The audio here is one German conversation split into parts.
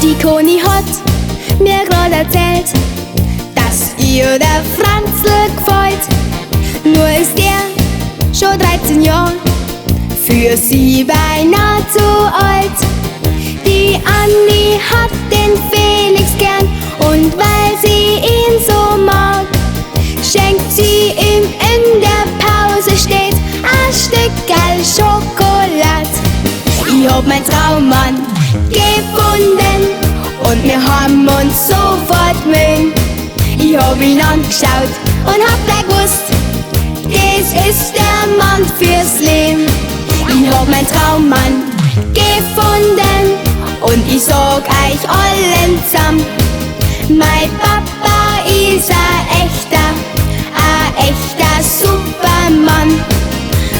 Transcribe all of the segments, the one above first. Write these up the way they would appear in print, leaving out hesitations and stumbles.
Die Conny hat mir gerade erzählt, dass ihr der Franzl gefällt. Nur ist er schon 13 Jahre, für sie beinahe zu alt. Die Andi hat den Felix gern und weil sie ihn so mag, schenkt sie ihm in der Pause stets ein Stückerl Schokolade. Ich hab mein Traummann gefunden und wir haben uns sofort mögen. Ich hab ihn angeschaut und hab gleich gewusst, das ist der Mann fürs Leben. Ich hab mein Traummann gefunden und ich sag euch allen zusammen, mein Papa ist ein echter Supermann.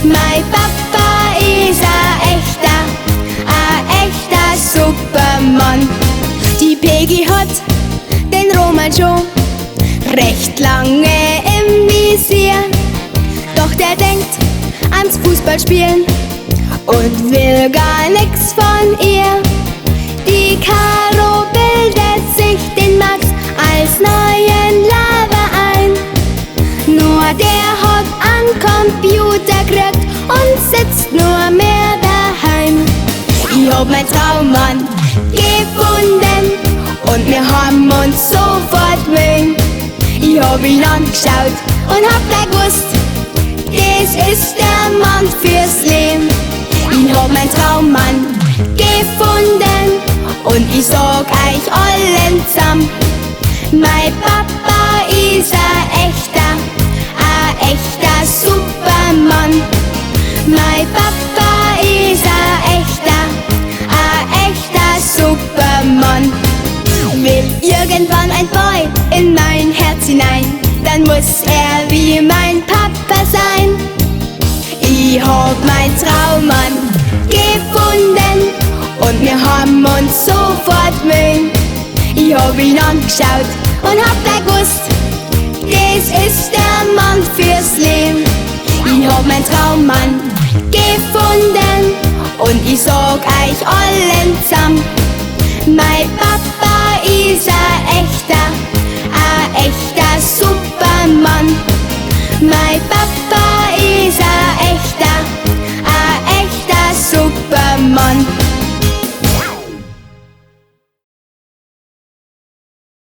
Mein Papa ist ein echter Supermann. Die Peggy hat den Roman schon recht lange im Visier, doch der denkt ans Fußballspielen und will gar nix von ihr. Die Caro bildet sich den Max als neuen Lover ein, nur der hat einen Computer gekriegt und sitzt nur mehr daheim. Ich hab mein Traummann gefunden und wir haben uns sofort mögen. Ich hab ihn angeschaut und hab gleich gewusst, das ist der Mann fürs Leben. Ich hab mein Traummann gefunden und ich sag euch allen zusammen, mein Papa ist ein echter Supermann. Mein Papa ist ein echter Supermann. Will irgendwann ein Boy in mein Herz hinein, dann muss er wie mein Papa sein. Ich hab mein Traummann gefunden und wir haben uns sofort mögen. Ich hab ihn angeschaut und hab gleich gewusst, das ist der Mann fürs Leben. Ich hab mein Traummann gefunden und ich sag euch allen zusammen, mein Papa ist ein